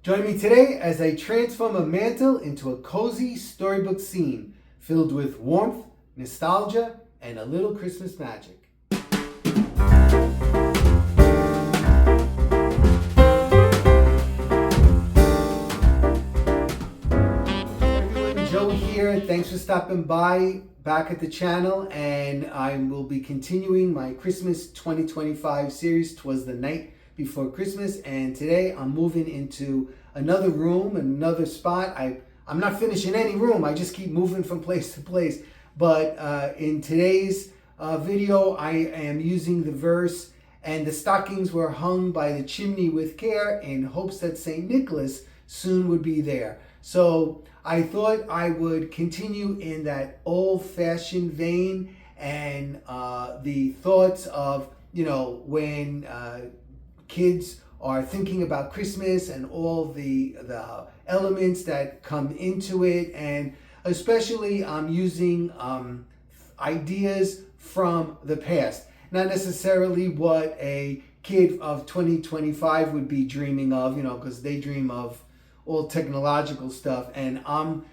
Join me today as I transform a mantle into a cozy storybook scene filled with warmth, nostalgia, and a little Christmas magic. Everyone, Joe here. Thanks for stopping by back at the channel, and I will be continuing my Christmas 2025 series, Twas the Night Before Christmas, and today I'm moving into another room, another spot. I'm not finishing any room, I just keep moving from place to place. But in today's video, I am using the verse, "And the stockings were hung by the chimney with care, in hopes that St. Nicholas soon would be there." So I thought I would continue in that old-fashioned vein, and the thoughts of, when kids are thinking about Christmas and all the elements that come into it, and especially I'm using ideas from the past, not necessarily what a kid of 2025 would be dreaming of, because they dream of all technological stuff, and I'm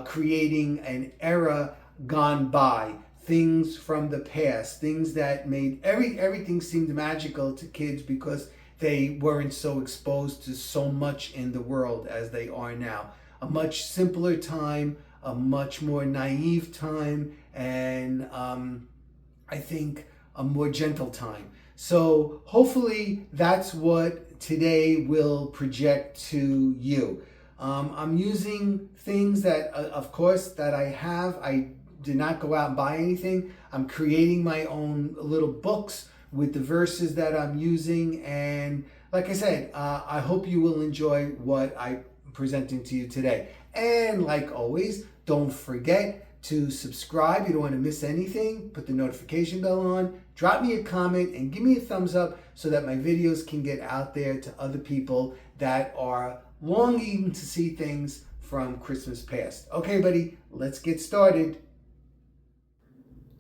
creating an era gone by, things from the past, things that made everything seemed magical to kids because they weren't so exposed to so much in the world as they are now. A much simpler time, a much more naive time, and I think a more gentle time. So hopefully that's what today will project to you. I'm using things that, of course, that I have. I did not go out and buy anything. I'm creating my own little books with the verses that I'm using, and like I said, I hope you will enjoy what I'm presenting to you today. And like always, don't forget to subscribe. You don't want to miss anything. Put the notification bell on, drop me a comment, and give me a thumbs up so that my videos can get out there to other people that are longing to see things from Christmas past. Okay, buddy, let's get started.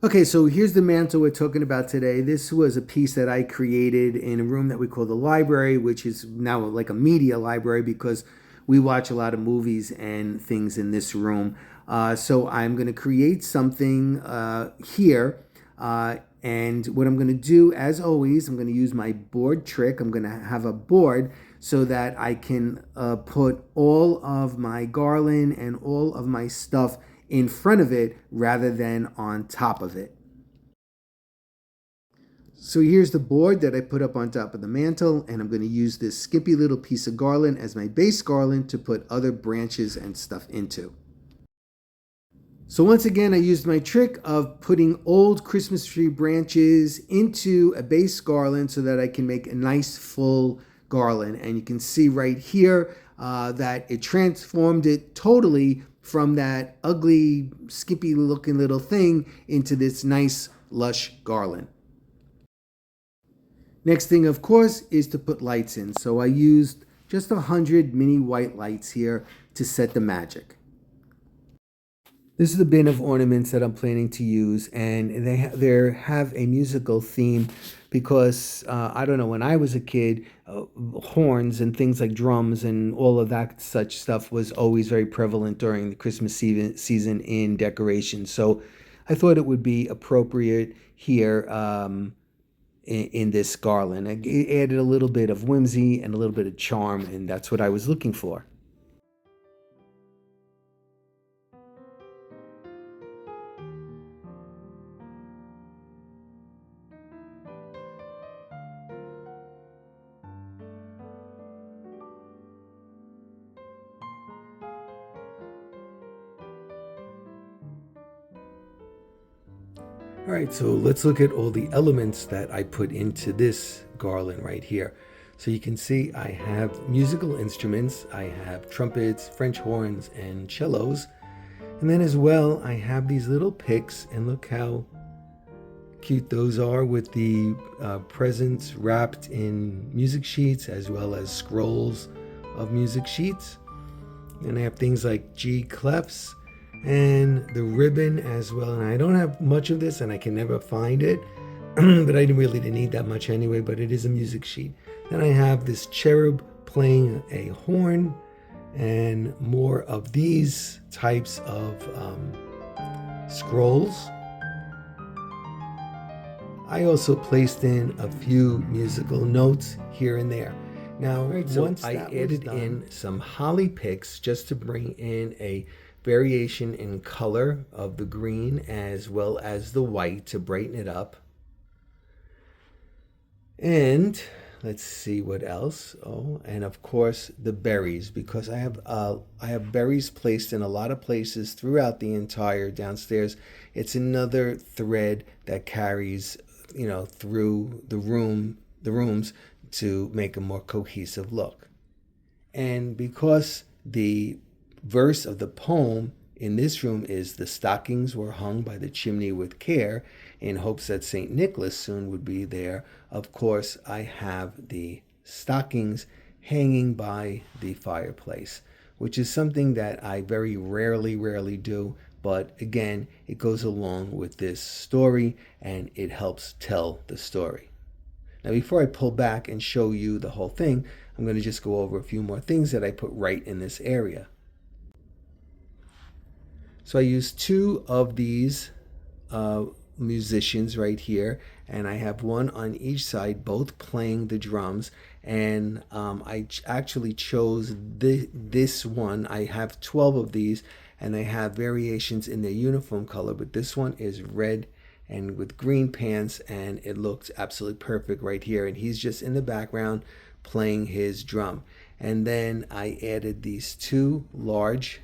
Okay, so here's the mantle we're talking about today. This was a piece that I created in a room that we call the library, which is now like a media library because we watch a lot of movies and things in this room. So I'm going to create something here. And what I'm going to do, as always, I'm going to use my board trick. I'm going to have a board so that I can put all of my garland and all of my stuff in front of it rather than on top of it. So here's the board that I put up on top of the mantle, and I'm going to use this skimpy little piece of garland as my base garland to put other branches and stuff into. So once again, I used my trick of putting old Christmas tree branches into a base garland so that I can make a nice full garland. And you can see right here that it transformed it totally from that ugly, skimpy looking little thing into this nice, lush garland. Next thing, of course, is to put lights in. So I used just 100 mini white lights here to set the magic. This is the bin of ornaments that I'm planning to use, and they have a musical theme because, I don't know, when I was a kid, horns and things like drums and all of that such stuff was always very prevalent during the Christmas season in decorations. So I thought it would be appropriate here in this garland. It added a little bit of whimsy and a little bit of charm, and that's what I was looking for. All right, so let's look at all the elements that I put into this garland right here. So you can see I have musical instruments. I have trumpets, French horns, and cellos. And then as well, I have these little picks, and look how cute those are with the presents wrapped in music sheets as well as scrolls of music sheets. And I have things like G clefs and the ribbon as well. And I don't have much of this and I can never find it, but I really didn't need that much anyway, but it is a music sheet. Then I have this cherub playing a horn, and more of these types of scrolls. I also placed in a few musical notes here and there. Now, once I added in some holly picks just to bring in a variation in color of the green as well as the white to brighten it up. And let's see what else. Oh, and of course the berries, because I have berries placed in a lot of places throughout the entire downstairs. It's another thread that carries, through the rooms to make a more cohesive look. And because the verse of the poem in this room is "The stockings were hung by the chimney with care, in hopes that St. Nicholas soon would be there," of course, I have the stockings hanging by the fireplace, which is something that I very rarely do. But again, it goes along with this story and it helps tell the story. Now, before I pull back and show you the whole thing, I'm going to just go over a few more things that I put right in this area. So I used two of these musicians right here, and I have one on each side, both playing the drums. And I actually chose this one. I have 12 of these, and I have variations in their uniform color, but this one is red and with green pants, and it looks absolutely perfect right here. And he's just in the background playing his drum. And then I added these two large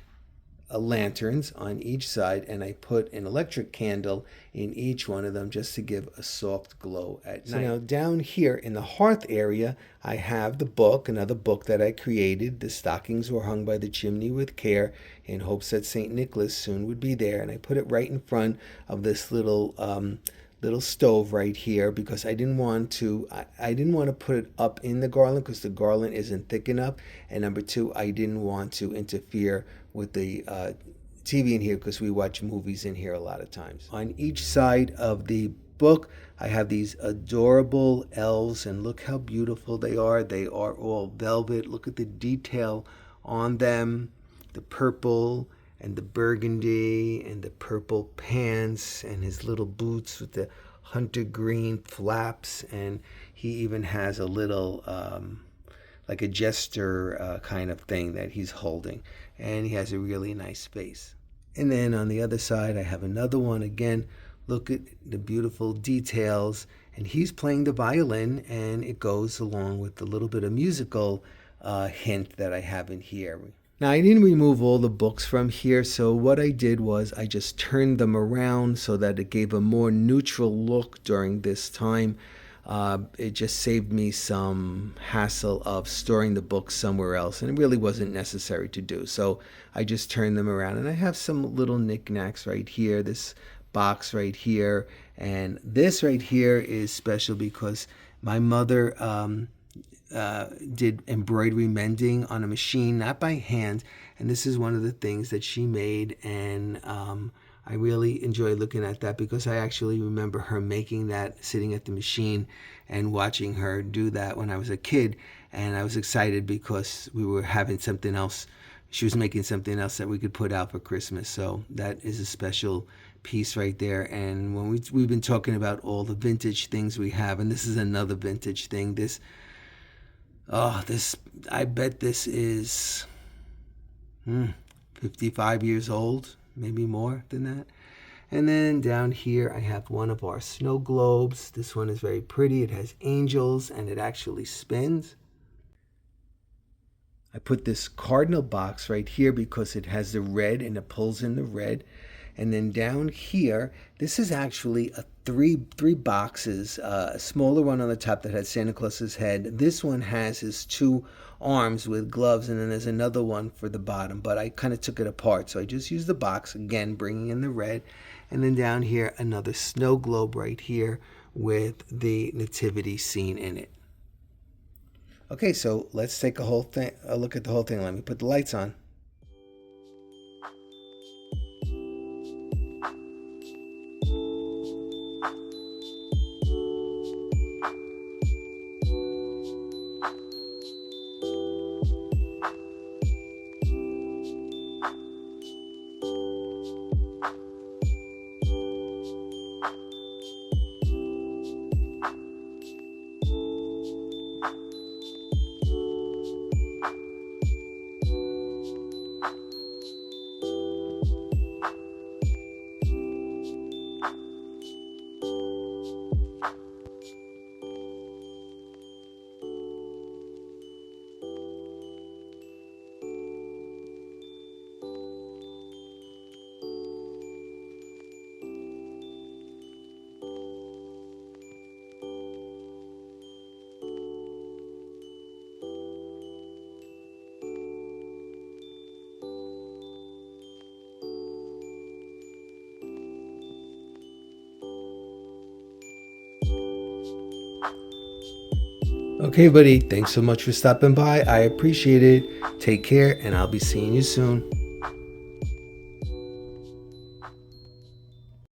lanterns on each side, and I put an electric candle in each one of them just to give a soft glow at night. So now down here in the hearth area, I have the book, another book that I created. "The stockings were hung by the chimney with care, in hopes that St. Nicholas soon would be there." And I put it right in front of this little stove right here, because I didn't want to put it up in the garland, because the garland isn't thick enough, and number two, I didn't want to interfere with the TV in here, because we watch movies in here a lot of times. On each side of the book, I have these adorable elves, and look how beautiful they are. They are all velvet. Look at the detail on them, the purple and the burgundy and the purple pants, and his little boots with the hunter green flaps, and he even has a little like a jester kind of thing that he's holding, and he has a really nice face. And then on the other side, I have another one. Again, look at the beautiful details, and he's playing the violin, and it goes along with the little bit of musical hint that I have in here. Now, I didn't remove all the books from here, so what I did was I just turned them around so that it gave a more neutral look during this time. It just saved me some hassle of storing the books somewhere else, and it really wasn't necessary to do. So I just turned them around, and I have some little knickknacks right here, this box right here, and this right here is special because my mother did embroidery mending on a machine, not by hand, and this is one of the things that she made, and I really enjoy looking at that because I actually remember her making that, sitting at the machine and watching her do that when I was a kid, and I was excited because we were having something else. She was making something else that we could put out for Christmas, so that is a special piece right there. And when we've been talking about all the vintage things we have, and this is another vintage thing. This I bet this is 55 years old, maybe more than that. And then down here I have one of our snow globes. This one is very pretty. It has angels and it actually spins. I put this cardinal box right here because it has the red and it pulls in the red. And then down here, this is actually a three boxes, a smaller one on the top that has Santa Claus's head. This one has his two arms with gloves, and then there's another one for the bottom, but I kind of took it apart. So I just used the box, again, bringing in the red. And then down here, another snow globe right here with the nativity scene in it. Okay, so let's take a look at the whole thing. Let me put the lights on. Okay, buddy. Thanks so much for stopping by. I appreciate it. Take care, and I'll be seeing you soon.